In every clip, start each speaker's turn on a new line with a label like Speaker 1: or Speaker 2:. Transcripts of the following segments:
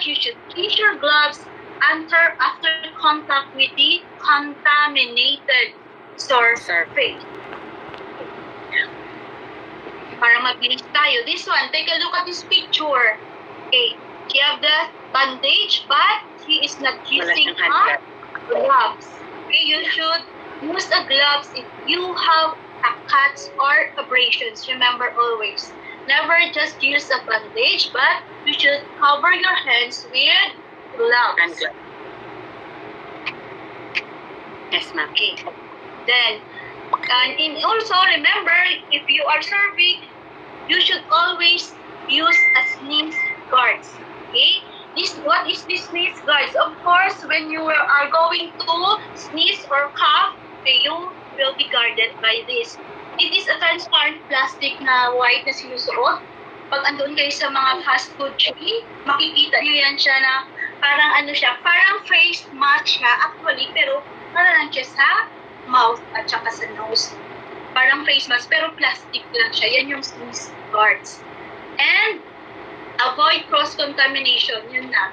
Speaker 1: that you should keep your gloves after contact with the contaminated surface. Para mabilis tayo. This one, take a look at this picture. Okay, he have the bandage, but he is not using gloves. Okay, you should use the gloves if you have a cuts or abrasions. Remember always, never just use a bandage, but you should cover your hands with gloves.
Speaker 2: Yes, ma'am.
Speaker 1: Okay. Then, also remember, if you are serving, you should always use a sneeze guards. Okay? What is this sneeze guards? Of course, when you are going to sneeze or cough, okay, you will be guarded by this. It is a transparent plastic na white na sinusuot. Pag andun kayo sa mga fast food chain, makikita nyo yan siya na parang parang face mask siya actually, pero parang siya sa mouth at saka sa nose. Parang face mask, pero plastic lang siya. Yan yung sneeze guards. And avoid cross-contamination. Yun na.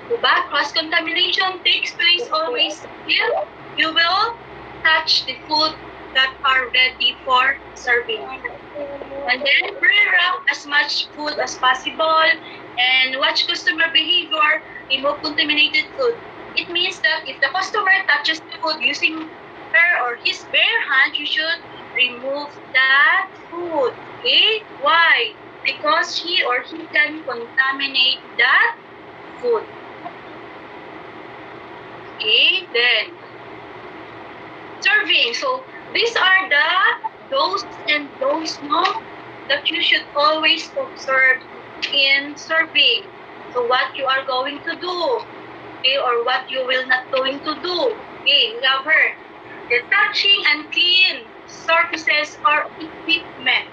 Speaker 1: Diba? Cross-contamination takes place always if you will touch the food that are ready for serving. And then pre-wrap as much food as possible and watch customer behavior, remove contaminated food. It means that if the customer touches the food using her or his bare hand, you should remove that food. Okay? Why? Because he or he can contaminate that food. Okay? Then, serving. So, these are the do's and don'ts that you should always observe in serving. So, what you are going to do, okay, or what you will not going to do. Okay, we have heard. The touching and clean surfaces or equipment.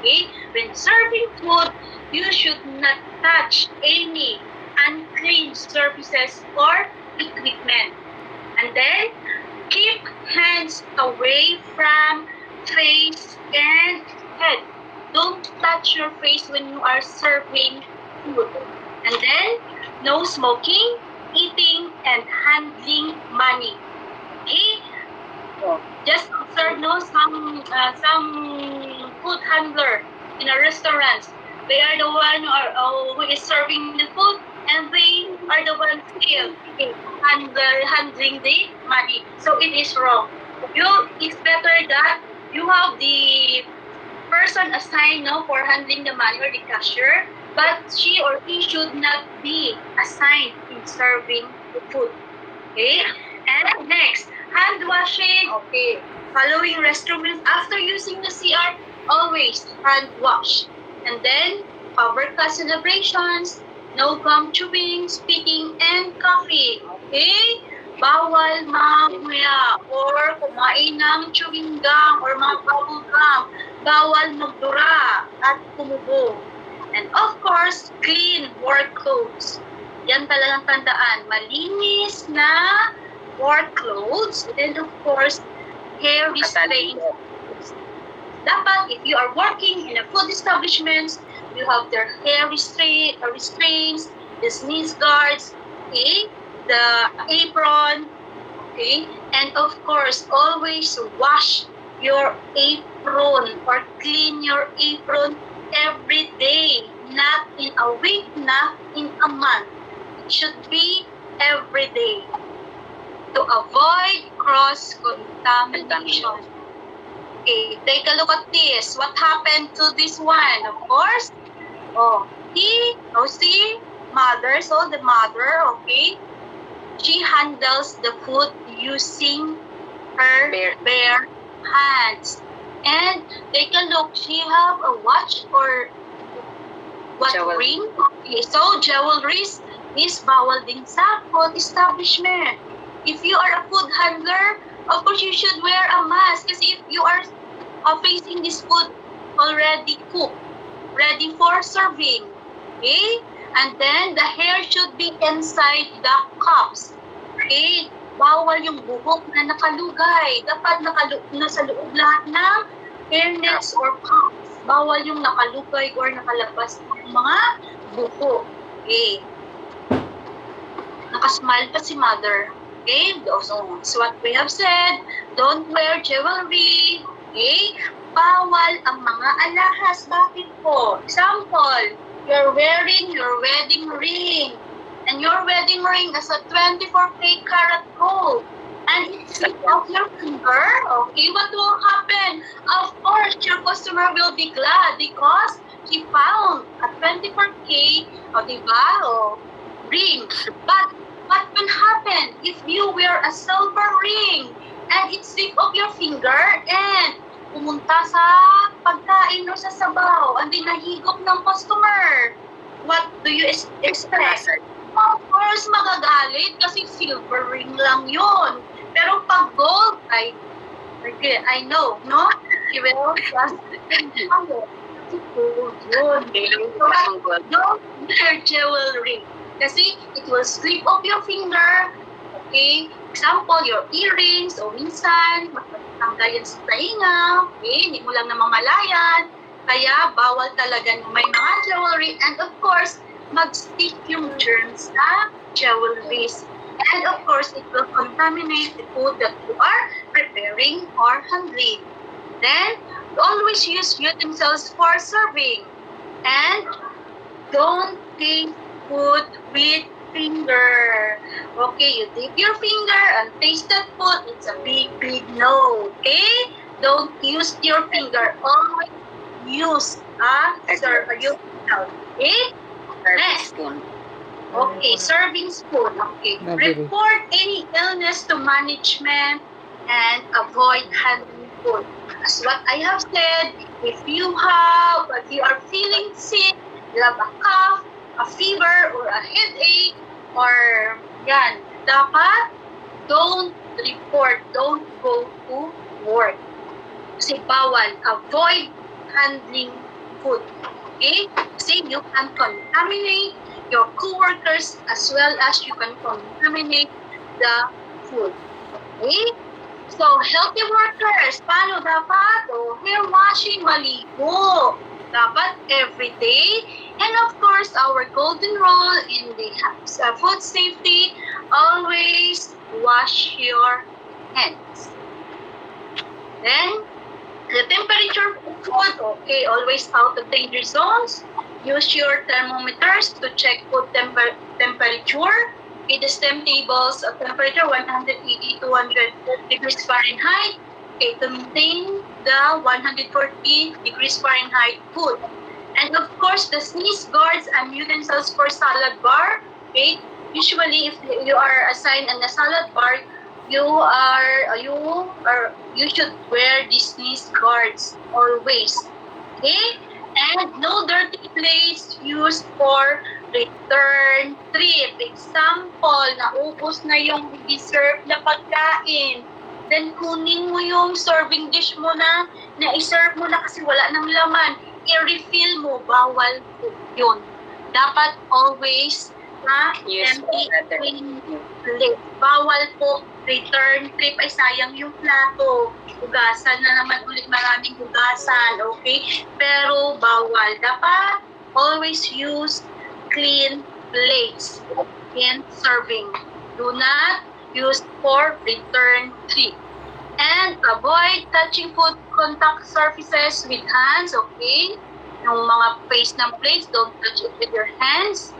Speaker 1: Okay, when serving food, you should not touch any unclean surfaces or equipment. And then, keep hands away from face and head. Don't touch your face when you are serving food. And then, no smoking, eating, and handling money. Okay? Just observe some food handler in a restaurant. They are the one who is serving the food, and they are the ones still handling the money. So it is wrong. It's better that you have the person assigned for handling the money or the cashier, but she or he should not be assigned in serving the food. Okay? And next, hand washing. Okay. Following restroom use after using the CR, always hand wash. And then, cover cut celebrations, no gum chewing, spitting, and coughing. Okay? Bawal mamuya or kumain ng chewing gum or mga bubble gum. Bawal magdura at kumubo. And of course, clean work clothes. Yan talagang tandaan. Malinis na work clothes. And of course, hair restraints. Dapat, if you are working in a food establishment, you have their hair restraints, the sneeze guards, okay, the apron, okay, and of course, always wash your apron or clean your apron every day, not in a week, not in a month. It should be every day to avoid cross-contamination. Okay, take a look at this. What happened to this one? Of course, see, mother. So the mother, okay, she handles the food using her bare hands. And take a look. She have a watch or what ring? Okay, so jewelries is bawal din sa food establishment. If you are a food handler, of course, you should wear a mask kasi if you are facing this food already cooked, ready for serving, okay? And then, the hair should be inside the cups, okay? Bawal yung buhok na nakalugay. Dapat nasa loob lahat ng hairnets or cups. Bawal yung nakalugay or nakalabas ng mga buhok, okay? nakasmile pa si mother. Okay? So what we have said, don't wear jewelry. Okay? Bawal ang mga alahas. Bakit po? Example, you're wearing your wedding ring. And your wedding ring is a 24 karat gold. And it's off your finger. Okay, what will happen? Of course, your customer will be glad because she found a 24K, diba? Ring. But what will happen if you wear a silver ring and it slip off your finger and pumunta sa pagkain o sa sabaw and then nahigop ng customer? What do you expect? Of course, magagalit kasi silver ring lang yun. Pero pag gold, I know, no? You will just gold yun. Don't wear jewelry. Kasi it will slip off your finger. Okay? Example, your earrings, o minsan, matanggal yan sa tainga. Okay? Hindi mo lang namamalayan. Kaya, bawal talaga may mga jewelry. And of course, mag-stick yung germs sa jewelries. And of course, it will contaminate the food that you are preparing or handling. Then, always use utensils for serving. And don't take food with finger. Okay, you dip your finger and taste that food. It's a big, big no. Okay? Don't use your finger. Always use a utensil. Okay? Next. Okay, serving spoon. Okay. Report any illness to management and avoid handling food. As what I have said, if you are feeling sick, you have a cough, a fever, or a headache, or yan, dapat don't report, don't go to work. Kasi bawal, avoid handling food. Okay? Kasi you can contaminate your co-workers as well as you can contaminate the food. Okay? So, healthy workers, paano dapat? Hair washing, maligo. Dapat every day. And of course, our golden rule in the food safety, always wash your hands. Then, the temperature of food, okay, always out of danger zones. Use your thermometers to check food temperature. Okay, the STEM tables of temperature 180 to 200 degrees Fahrenheit. Okay, to maintain the 140 degrees Fahrenheit food. And of course, the sneeze guards and utensils for salad bar. Okay, usually if you are assigned a salad bar, you should wear the sneeze guards always. Okay. And no dirty plates used for return trip. Example, naubos na yung deserve na pagkain. Then kunin mo yung serving dish mo na i-serve mo na kasi wala ng laman. I-refill mo, bawal po yun. Dapat always empty clean plate. Bawal po return trip, ay sayang yung plato. Hugasan na naman ulit, maraming hugasan, okay? Pero bawal. Dapat always use clean plates in serving. Do not use for return trip. And avoid touching food contact surfaces with hands, okay? Yung mga face ng plates, don't touch it with your hands.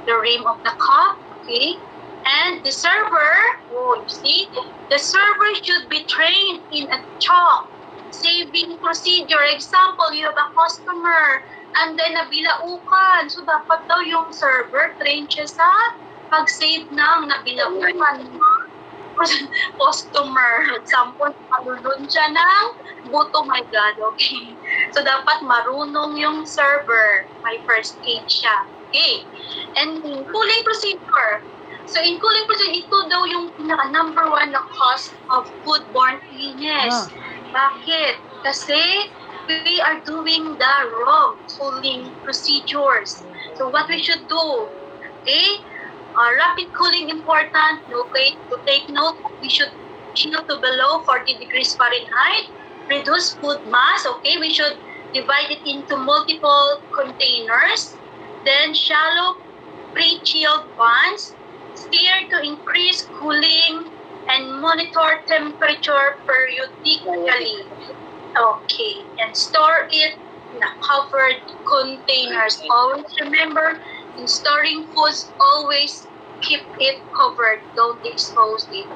Speaker 1: The rim of the cup, okay? And the server, you see, the server should be trained in a chalk saving procedure. Example, you have a customer and then nabilaukan. So, dapat daw yung server trained siya sa pag-save ng nabilaukan customer. Example, malulun siya ng buto, my God, okay? So, dapat marunong yung server. May first aid siya. Okay. And cooling procedure. So, in cooling procedure, ito daw yung number one na cause of foodborne illness. Bakit? Kasi we are doing the wrong cooling procedures. So, what we should do? Okay? Rapid cooling important. Okay? To take note, we should chill to below 40 degrees Fahrenheit. Reduce food mass. Okay? We should divide it into multiple containers. Then, shallow pre-chilled ones. Steer to increase cooling and monitor temperature periodically. Okay, and store it in a covered containers. Always remember, in storing foods, always keep it covered. Don't expose it.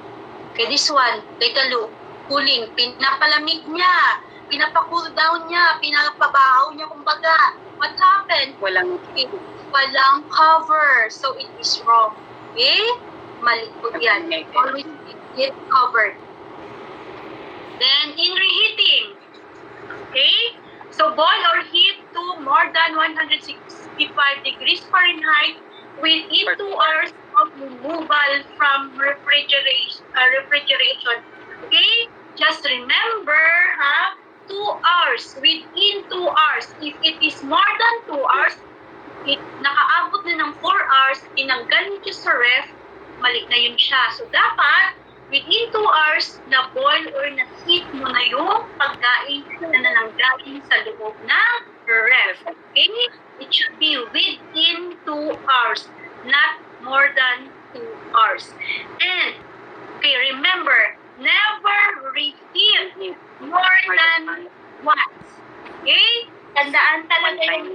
Speaker 1: Okay, this one, take a look. Cooling, pinapalamig niya, pinapacool down niya, pinapabahaw niya, kumbaga. What happened?
Speaker 2: Walang
Speaker 1: Walang cover. So, it is wrong. Okay? Mali po yan. Always keep it covered. Then, in reheating. Okay? So, boil or heat to more than 165 degrees Fahrenheit within 2 hours of removal from refrigeration. Okay? Just remember, 2 hours. Within 2 hours. If it is more than 2 hours, nakaabot na ng 4 hours, tinanggal niyo sa ref, mali na yun siya. So, dapat, within 2 hours, na-boil or na-heat mo na yung pagkain na nananggaling sa loob ng ref. Okay? It should be within 2 hours, not more than 2 hours. And, okay, remember, never reheat more than once. Okay? Tandaan talaga yung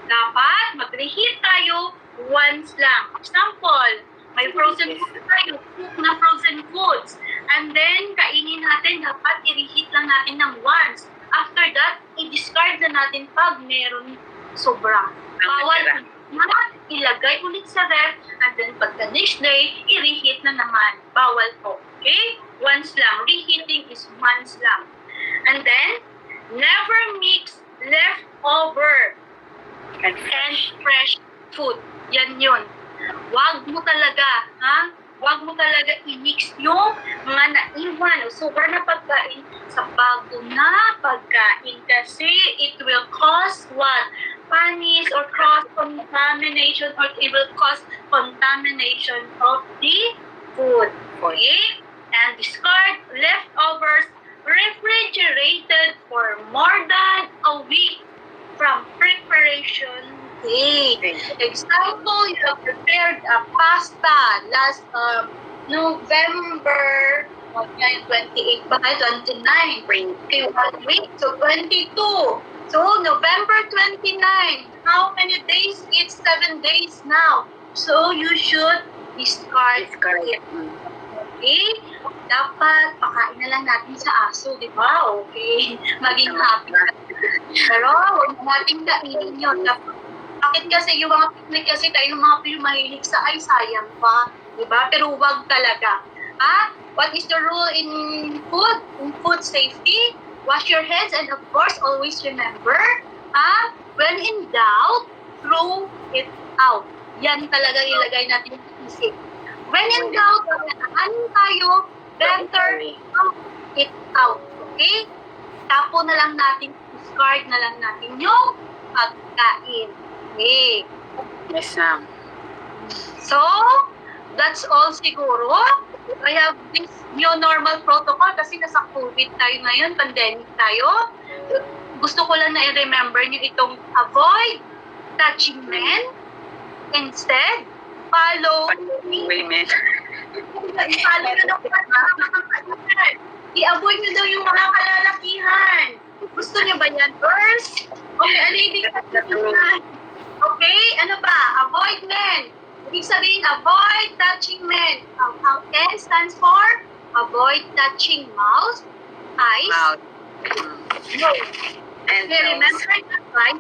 Speaker 1: dapat mag-reheat tayo once lang. Example, may frozen food tayo, cook na frozen foods. And then, kainin natin, dapat i-reheat lang natin ng once. After that, i-discard na natin pag meron sobra. Bawal na ilagay ulit sa ref, and then pag the next day, i-reheat na naman. Bawal po. Okay? Once lang. Reheating is once lang. And then, never mix leftover and fresh food. Yan yun. Wag mo talaga, Wag mo talaga i-mix yung mga naiwan o sobra na pagkain sa bago na pagkain kasi it will cause what? Panis or cross-contamination, or it will cause contamination of the food. Okay? And discard leftovers refrigerated for more than a week from preparation date. Example, you have prepared a pasta last November 28 ba? 29. Okay, 1 week. So, 22. So, November 29. How many days? It's 7 days now. So, you should discard it. Okay? Dapat pakain na lang natin sa aso, di ba? Okay. Maging happy. Pero, huwag natin kainin yun. Bakit kasi yung mga picnic kasi tayo yung mga Pinoy mahilig sa ay sayang pa, di ba? Pero huwag talaga. What is the rule in food? In food safety? Wash your hands and of course, always remember, when in doubt, throw it out. Yan talaga ilagay natin sa isip. When in doubt, ano tayo, better throw it out. Okay? Tapo na lang natin, discard na lang natin yung pagkain. Okay.
Speaker 2: Yes, ma'am.
Speaker 1: So, that's all siguro. I have this new normal protocol kasi nasa COVID tayo ngayon, pandemic tayo. Gusto ko lang na i-remember nyo itong avoid touching men. Instead, follow
Speaker 2: women.
Speaker 1: I-follow nyo daw i-avoid nyo daw yung mga kalalakihan. Gusto nyo ba yan, girls? Okay, alibig ka na. Okay, ano ba? Avoid men. Ibig sabihin, avoid touching men. Ang N stands for avoid touching mouth, eyes, nose.
Speaker 2: And
Speaker 1: Okay, remember that, right,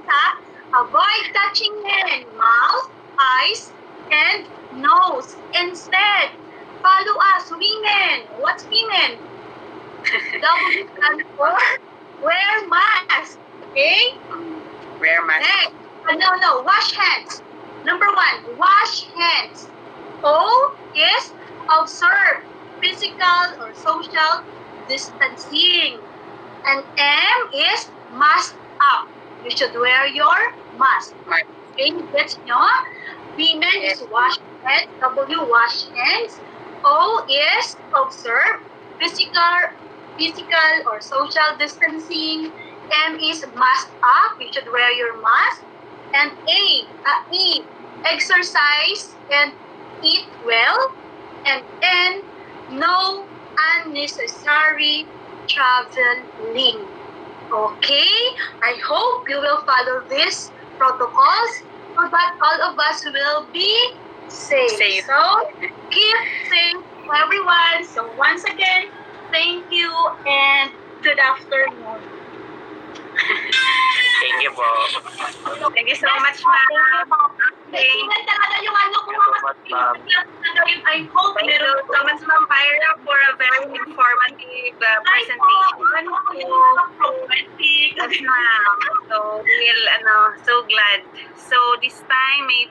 Speaker 1: Avoid touching men, mouth, eyes, and nose. Instead, follow us, women. What's women? W stands for wear mask. Okay?
Speaker 2: Wear mask.
Speaker 1: Next. No. Wash hands. Number 1, wash hands. O is observe physical or social distancing. And M is mask up. You should wear your mask. Okay, that's nyo. Women is wash hands. W, wash hands. O is observe physical or social distancing. M is mask up. You should wear your mask. And E, exercise and eat well, and then no unnecessary traveling. Okay? I hope you will follow these protocols so that all of us will be safe.
Speaker 2: Safe.
Speaker 1: So, keep safe, everyone. So, once again, thank you and good afternoon.
Speaker 3: Thank you po.
Speaker 2: Thank you so much, ma'am.
Speaker 1: Naiingat talaga yung ano ko.
Speaker 3: Thank you so much, ma'am.
Speaker 1: I hope
Speaker 2: Thank you
Speaker 1: meron
Speaker 2: so much, Ma'am Pyra, for a very informative presentation. Yes, ma'am. So, so glad. So, this time, may